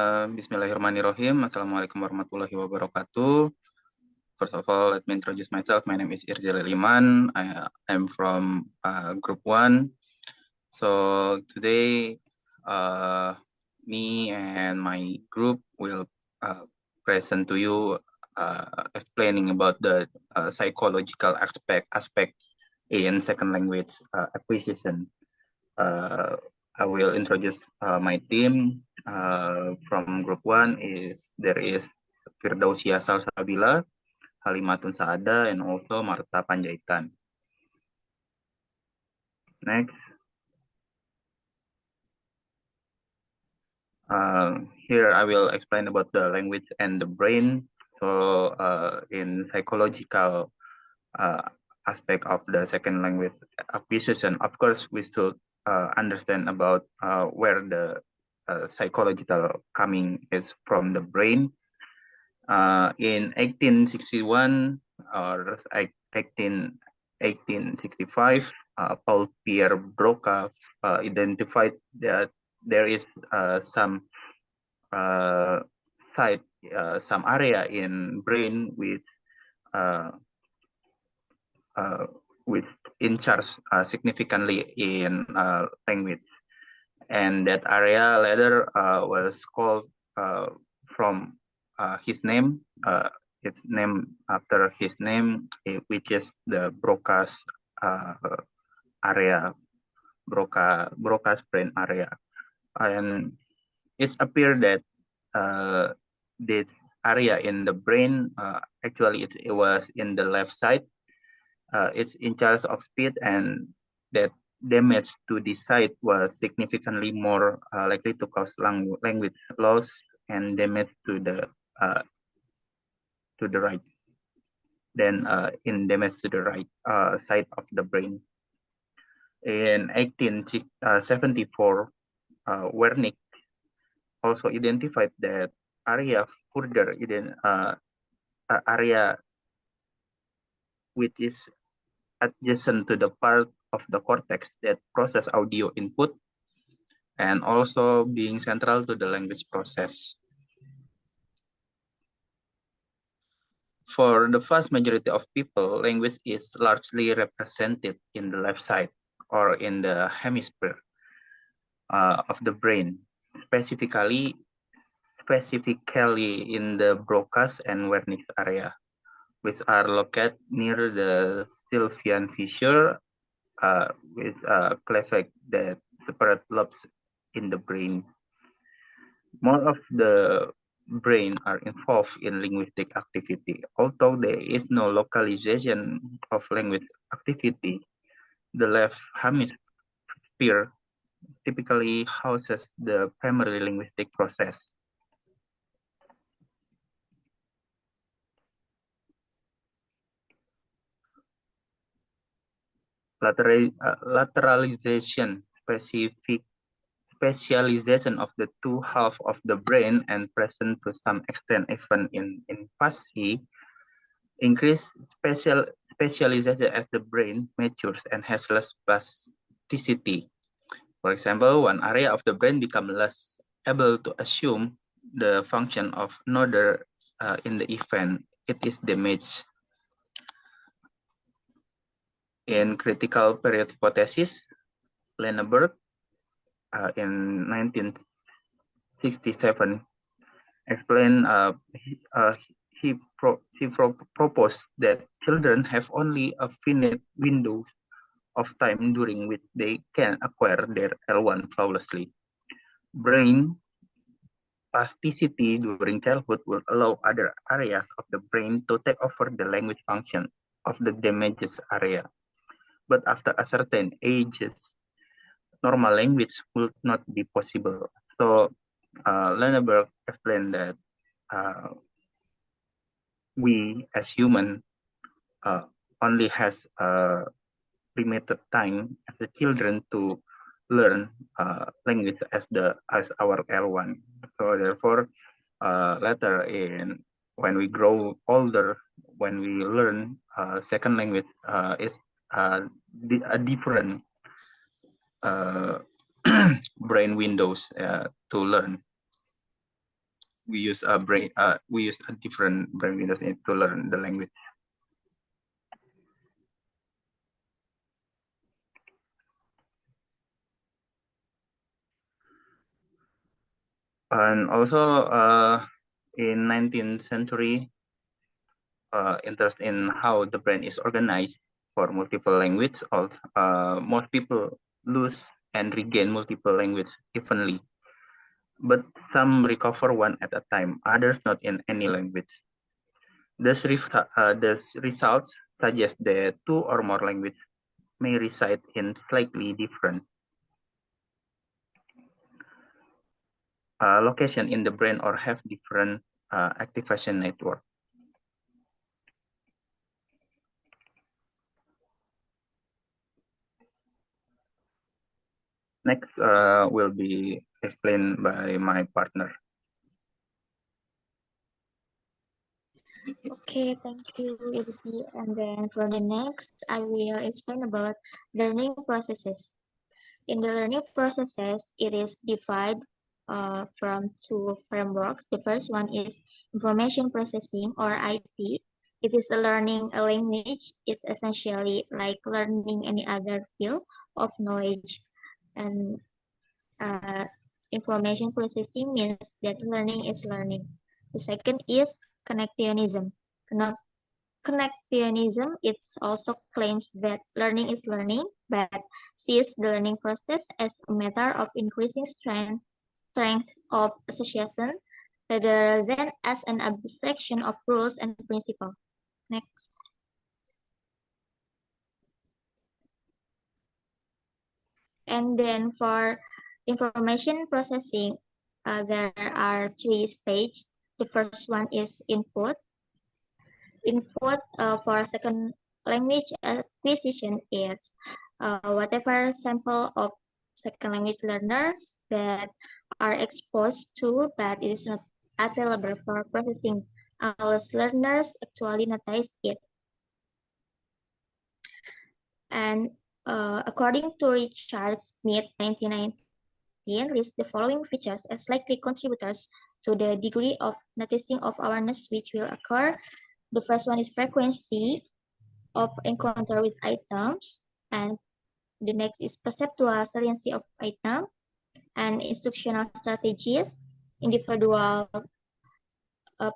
Bismillahirrahmanirrahim. Assalamualaikum warahmatullahi wabarakatuh. First of all, let me introduce myself. My name is Irjal Liman. I'm from Group 1. So today, me and my group will present to you explaining about the psychological aspect in second language acquisition. I will introduce my team. From group 1 there is Firdausia Salsabila, Halimatun Saada, and also Marta Panjaitan. Next. Here I will explain about the language and the brain. So in psychological aspect of the second language acquisition, of course, we should understand about where the psychological coming is from the brain. In 1861 or 1865, Paul Pierre Broca identified that there is some site, some area in brain which in charge significantly in language, and that area later was called from his name. It's named after his name, which is the Broca's area, Broca's brain area, and it's appeared that this area in the brain actually it was in the left side. It's in charge of speed, and that damage to the site was significantly more likely to cause language loss and damage to the right than in damage to the right side of the brain. In 1874, Wernicke also identified that area further area which is adjacent to the part of the cortex that process audio input and also being central to the language process. For the vast majority of people, language is largely represented in the left side or in the hemisphere of the brain, specifically in the Broca's and Wernicke area, which are located near the Sylvian fissure with cleft that separate lobes in the brain. More of the brain are involved in linguistic activity. Although there is no localization of language activity, the left hemisphere typically houses the primary linguistic process. Lateralization, specialization of the two halves of the brain and present to some extent even in infancy, increase specialization as the brain matures and has less plasticity. For example, one area of the brain becomes less able to assume the function of another in the event it is damaged. In critical period hypothesis, Lenneberg in 1967 explained he proposed that children have only a finite window of time during which they can acquire their L1 flawlessly. Brain plasticity during childhood will allow other areas of the brain to take over the language function of the damaged area. But after a certain ages, normal language will not be possible. So Lenneberg explained that we as human only has limited time as the children to learn language as our L1. So therefore, later when we grow older, when we learn second language, is a different brain windows to learn. we use a different brain windows to learn the language. And also in 19th century, interest in how the brain is organized for multiple language. Also, most people lose and regain multiple language evenly, but some recover one at a time, others not in any language. These results suggest that two or more languages may reside in slightly different location in the brain or have different activation network. Next will be explained by my partner. Okay, thank you, ABC. And then for the next, I will explain about learning processes. In the learning processes, it is divided from two frameworks. The first one is information processing, or IP. It is learning a language. It's essentially like learning any other field of knowledge. And information processing means that learning is learning. The second is connectionism. Connectionism, it also claims that learning is learning, but sees the learning process as a matter of increasing strength of association, rather than as an abstraction of rules and principles. Next. And then for information processing, there are three stages. The first one is input. Input for second language acquisition is whatever sample of second language learners that are exposed to, but it is not available for processing unless learners actually notice it. And according to Richard Smith, 1919, lists the following features as likely contributors to the degree of noticing of awareness which will occur. The first one is frequency of encounter with items, and the next is perceptual saliency of item, and instructional strategies, individual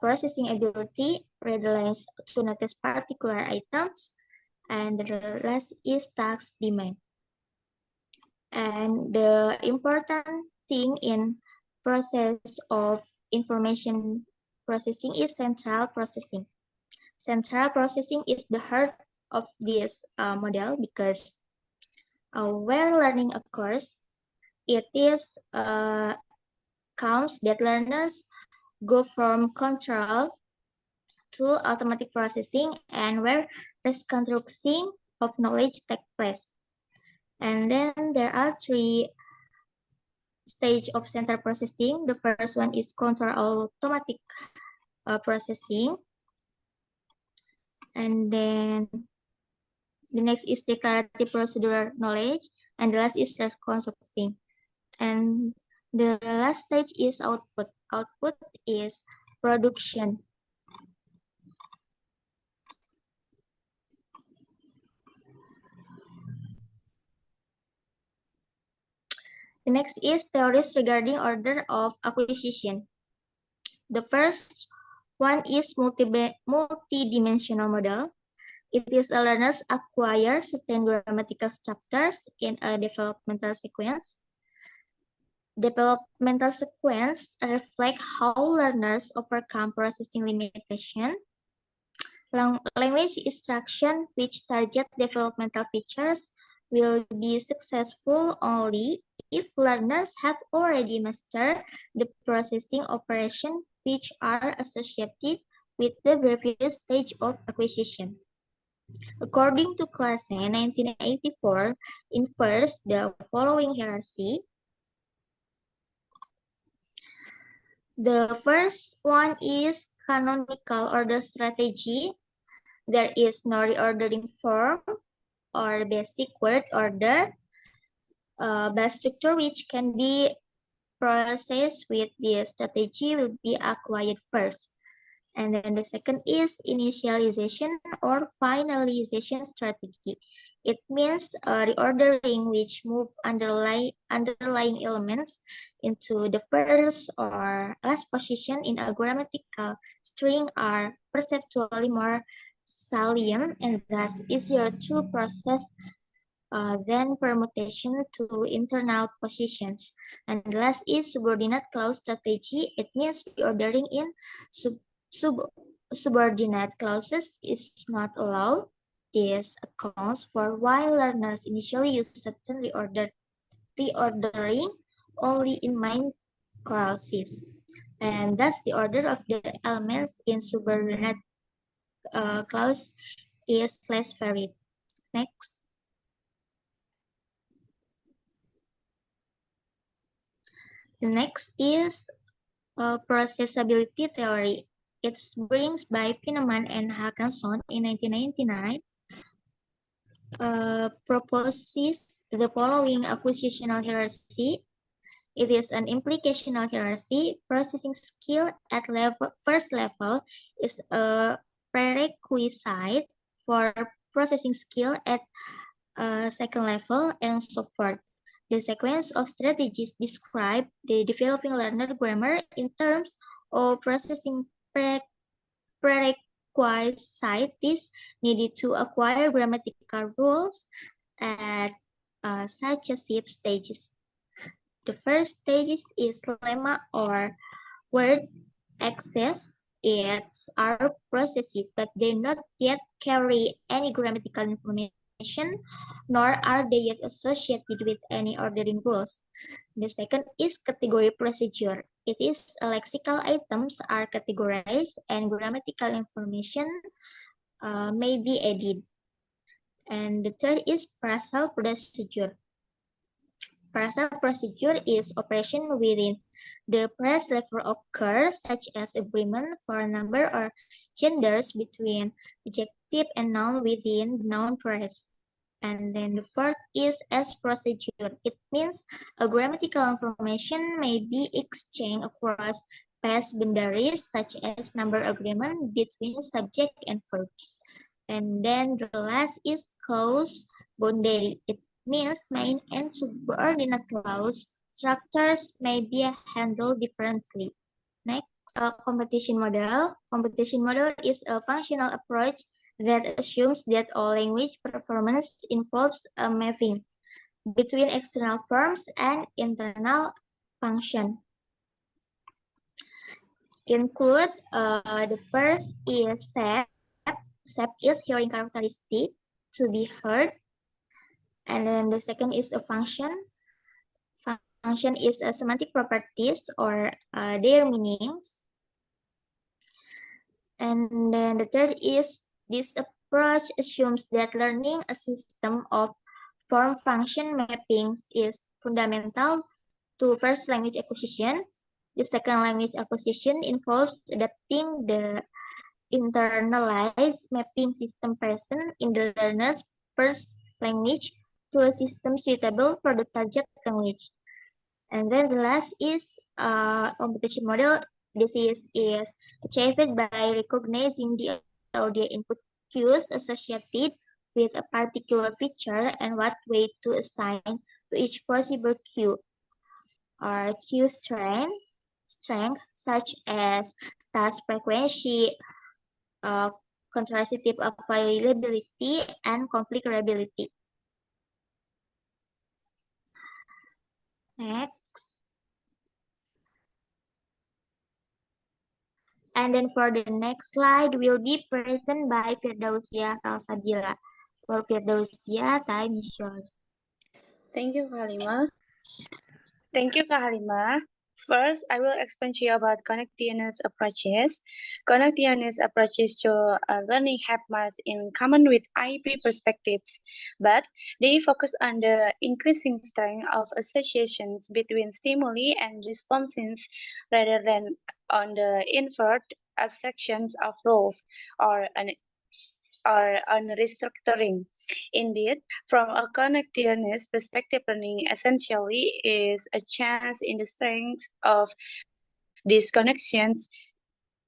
processing ability, readiness to notice particular items, and the last is task demand. And the important thing in process of information processing is central processing. Central processing is the heart of this model because where learning occurs, it is counts that learners go from control to automatic processing, and where reconstructing of knowledge takes place. And then there are three stages of central processing. The first one is control automatic processing. And then the next is declarative procedural knowledge, and the last is self-constructing. And the last stage is output. Output is production. The next is theories regarding order of acquisition. The first one is multi-dimensional model. It is a learners acquire certain grammatical structures in a developmental sequence. Developmental sequence reflect how learners overcome processing limitation. Language instruction which target developmental features will be successful only if learners have already mastered the processing operation which are associated with the previous stage of acquisition. According to Claassen, 1984, infers the following hierarchy. The first one is canonical order strategy. There is no reordering form or basic word order, base structure which can be process with this strategy will be acquired first. And then the second is initialization or finalization strategy. It means reordering which move underlying elements into the first or last position in a grammatical string are perceptually more salient and thus easier to process then permutation to internal positions. And the last is subordinate clause strategy. It means reordering in subordinate clauses is not allowed. This accounts for why learners initially use certain reordering only in main clauses. And thus the order of the elements in subordinate clause is less varied. Next. The next is processability theory. It's brings by Pieneman and Haakanson in 1999. Proposes the following acquisitional hierarchy. It is an implicational hierarchy. Processing skill at first level is a prerequisite for processing skill at second level and so forth. The sequence of strategies describe the developing learner grammar in terms of processing prerequisites needed to acquire grammatical rules at successive stages. The first stage is lemma or word access. It's are processed, but they not yet carry any grammatical information, nor are they yet associated with any ordering rules. The second is category procedure. It is lexical items are categorized and grammatical information may be added. And the third is phrasal procedure. Phrasal procedure is operation within the phrase level occurs, such as agreement for a number or genders between adjective and noun within the noun phrase. And then the fourth is S procedure. It means a grammatical information may be exchanged across past boundaries, such as number agreement between subject and verb. And then the last is clause boundary. It means main and subordinate clause structures may be handled differently. Next, competition model. Competition model is a functional approach that assumes that all language performance involves a mapping between external forms and internal function. Include the first is set. Set is hearing characteristic to be heard. And then the second is a function. Function is a semantic properties or their meanings. And then the third is this approach assumes that learning a system of form-function mappings is fundamental to first language acquisition. The second language acquisition involves adapting the internalized mapping system present in the learner's first language to a system suitable for the target language. And then the last is competition model. This is achieved by recognizing the audio input cues associated with a particular feature and what weight to assign to each possible cue or cue strength such as task frequency, contrastive availability, and configurability. Next. And then for the next slide will be presented by Firdausia Salsabila. For Firdausia, time is yours. Thank you, Kak Halima. First, I will explain to you about connectedness approaches. Connectedness approaches to learning have much in common with IEP perspectives, but they focus on the increasing strength of associations between stimuli and responses rather than on the inferred abstractions of roles or an are on restructuring. Indeed, from a connectedness perspective, learning essentially is a chance in the strength of these connections.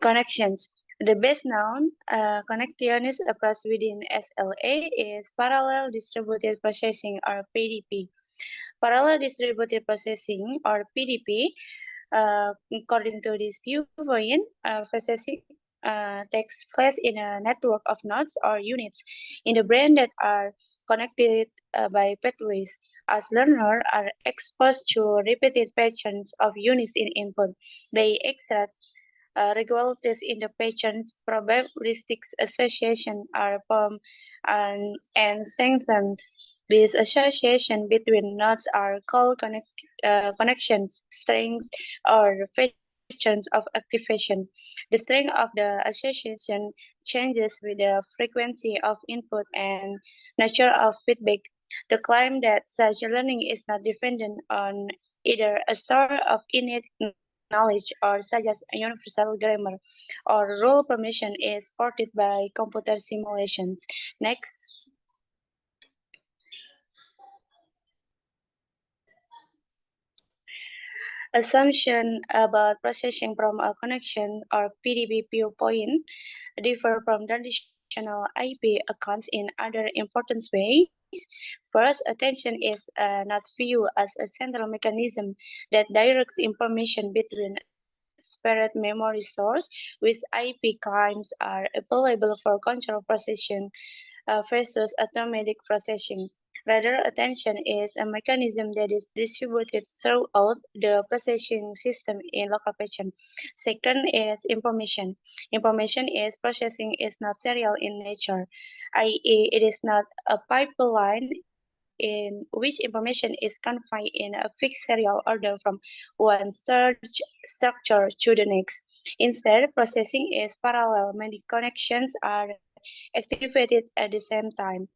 The best known connectedness approach within SLA is parallel distributed processing or PDP. Parallel distributed processing or PDP, according to this viewpoint, processing takes place in a network of nodes or units in the brain that are connected by pathways. As learners are exposed to repeated patterns of units in input, they extract regularities in the patient's probabilistic association are formed and strengthened. These associations between nodes are called connections, strings, or patterns of activation. The strength of the association changes with the frequency of input and nature of feedback. The claim that such learning is not dependent on either a store of innate knowledge or such as universal grammar or rule permission is supported by computer simulations. Next. Assumption about processing from a connection or PDB viewpoint differ from traditional IP accounts in other important ways. First, attention is not viewed as a central mechanism that directs information between separate memory stores, with IP claims are available for control processing versus automatic processing. Rather, attention is a mechanism that is distributed throughout the processing system in local pattern. Second is information. Information is processing is not serial in nature, i.e., it is not a pipeline in which information is confined in a fixed serial order from one structure to the next. Instead, processing is parallel. Many connections are activated at the same time.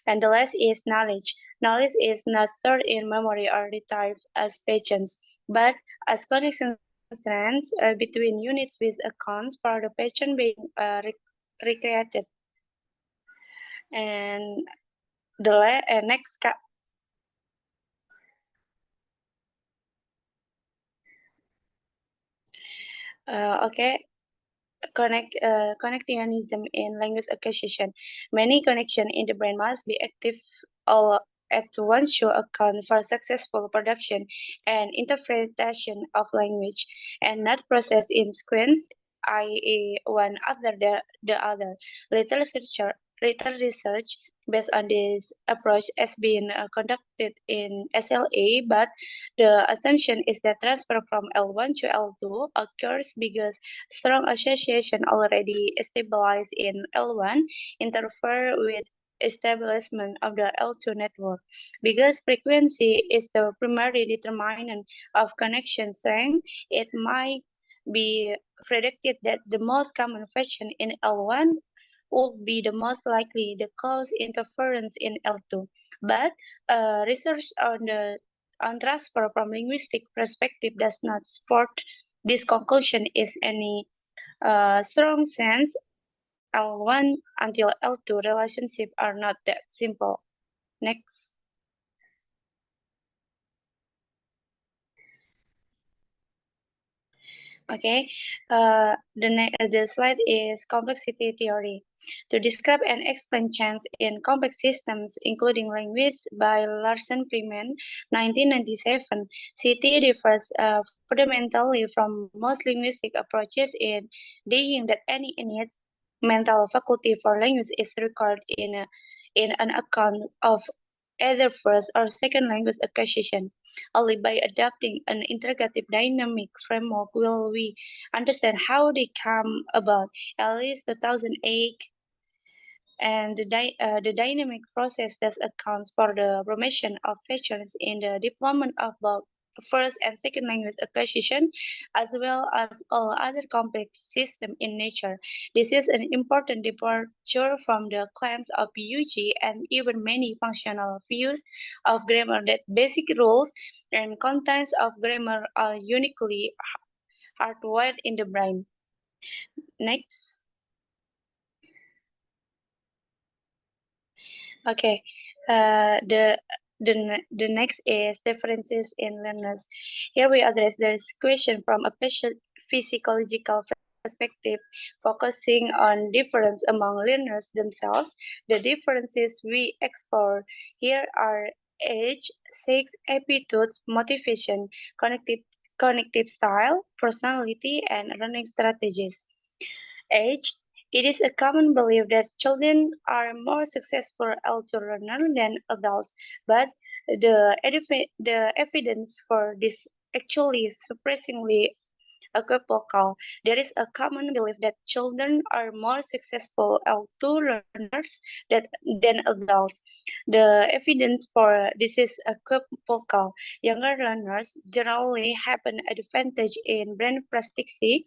And the last is knowledge. Knowledge is not stored in memory or retrieved as patterns, but as connection strands between units with accounts for the pattern being recreated. And the next okay, connectionism in language acquisition. Many connections in the brain must be active all at once to account for successful production and interpretation of language, and not processed in sequence, i.e., one after the other. Little research based on this approach has been conducted in SLA, but the assumption is that transfer from L1 to L2 occurs because strong association already stabilized in L1 interfere with establishment of the L2 network. Because frequency is the primary determinant of connection strength, it might be predicted that the most common fashion in L1 would be the most likely the cause interference in L2. But research on transfer from linguistic perspective does not support this conclusion is any strong sense. L1 until L2 relationship are not that simple. Next. Okay, the slide is complexity theory. To describe and explain change in complex systems, including language, by Larsen Freeman, 1997, CT differs fundamentally from most linguistic approaches in denying that any innate mental faculty for language is recorded in an account of either first or second language acquisition. Only by adopting an integrative dynamic framework will we understand how they come about. At least 2008, and the dynamic process that accounts for the formation of features in the deployment of both first and second language acquisition, as well as all other complex systems in nature. This is an important departure from the claims of UG and even many functional views of grammar that basic rules and contents of grammar are uniquely hardwired in the brain. Next. Okay, the next is differences in learners. Here we address this question from a physiological perspective, focusing on difference among learners themselves. The differences we explore here are age, sex, attitudes, motivation, cognitive style, personality, and learning strategies. Age. It is a common belief that children are more successful elder learners than adults, but the evidence for this actually surprisingly equivocal. There is a common belief that children are more successful elder learners than adults. The evidence for this is equivocal. Younger learners generally have an advantage in brain plasticity,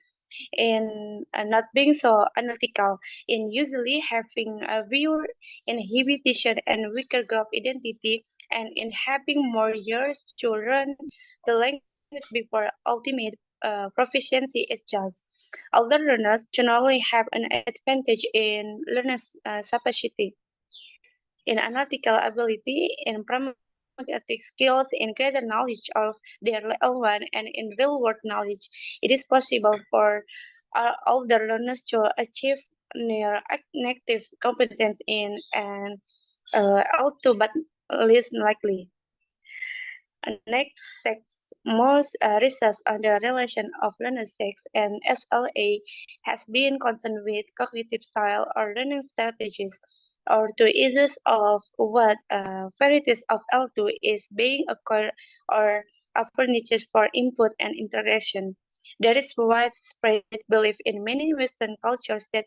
in not being so analytical, in usually having a viewer inhibition and weaker growth identity, and in having more years to learn the language before ultimate proficiency is judged. Older learners generally have an advantage in learners' capacity, in analytical ability, in pragmatic skills, in greater knowledge of their L1, and in real world knowledge. It is possible for older learners to achieve near active competence in an L2, but least likely. Next, sex. Most research on the relation of learner sex and SLA has been concerned with cognitive style or learning strategies, or to issues of what varieties of L2 is being acquired or furniture for input and interaction. There is widespread belief in many Western cultures that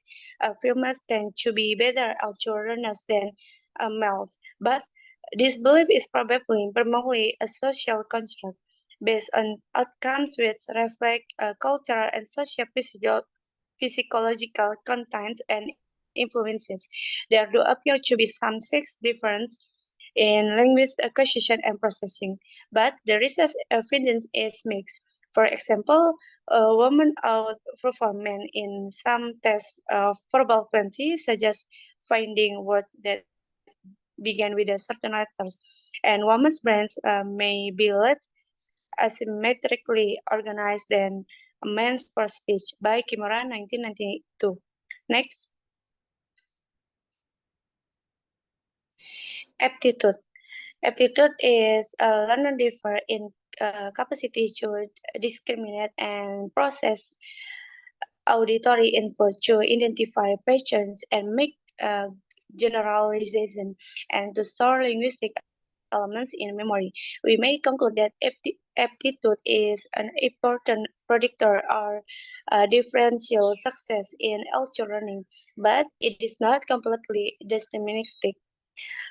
females tend to be better L2 learners than males, but this belief is probably primarily a social construct based on outcomes which reflect cultural and physiological contents and influences. There do appear to be some sex difference in language acquisition and processing, but the research evidence is mixed. For example, women outperform men in some tests of verbal fluency, such as finding words that begin with a certain letters, and women's brains may be less asymmetrically organized than a man's for speech by Kimura 1992. Next, aptitude. Aptitude is a learner differ in capacity to discriminate and process auditory input to identify patterns and make generalization and to store linguistic elements in memory. We may conclude that aptitude is an important predictor or differential success in algebra learning, but it is not completely deterministic.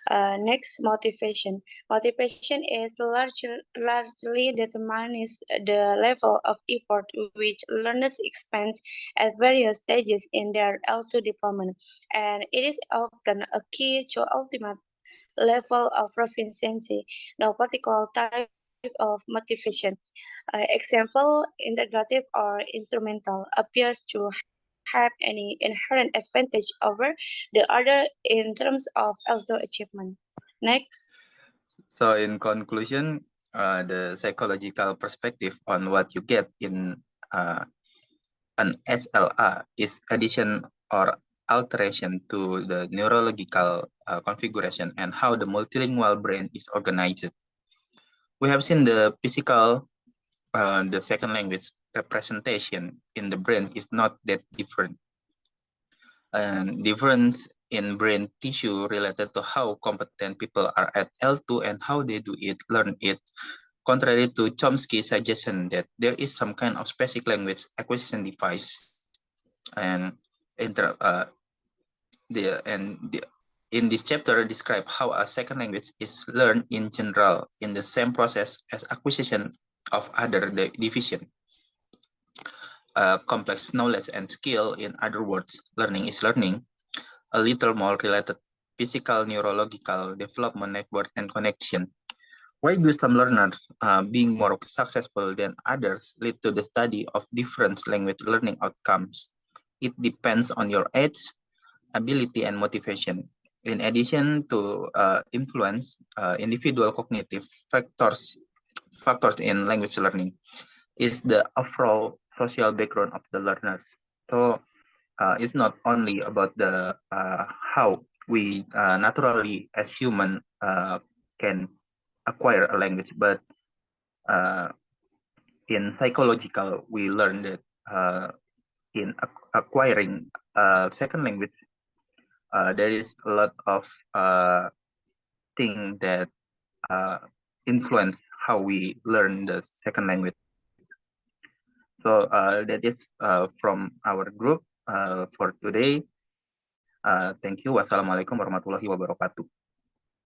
Next, motivation. Motivation is largely determines the level of effort which learners expend at various stages in their L2 development, and it is often a key to ultimate level of proficiency. No particular type of motivation, example, integrative or instrumental, appears to have any inherent advantage over the other in terms of L2 achievement. Next. So in conclusion, the psychological perspective on what you get in an SLA is addition or alteration to the neurological configuration and how the multilingual brain is organized. We have seen the physical, the second language representation in the brain is not that different. And difference in brain tissue related to how competent people are at L2 and how they do it, learn it, contrary to Chomsky's suggestion that there is some kind of specific language acquisition device. And in this chapter describe how a second language is learned in general in the same process as acquisition of other division. Complex knowledge and skill, in other words, learning is learning, a little more related physical, neurological development, network, and connection. Why do some learners being more successful than others lead to the study of different language learning outcomes? It depends on your age, ability, and motivation. In addition to influence individual cognitive factors in language learning is the overall social background of the learners. So it's not only about the how we naturally as human can acquire a language, but in psychological we learn that in acquiring a second language there is a lot of thing that influence how we learn the second language. So that is from our group for today. Thank you. Wassalamualaikum warahmatullahi wabarakatuh.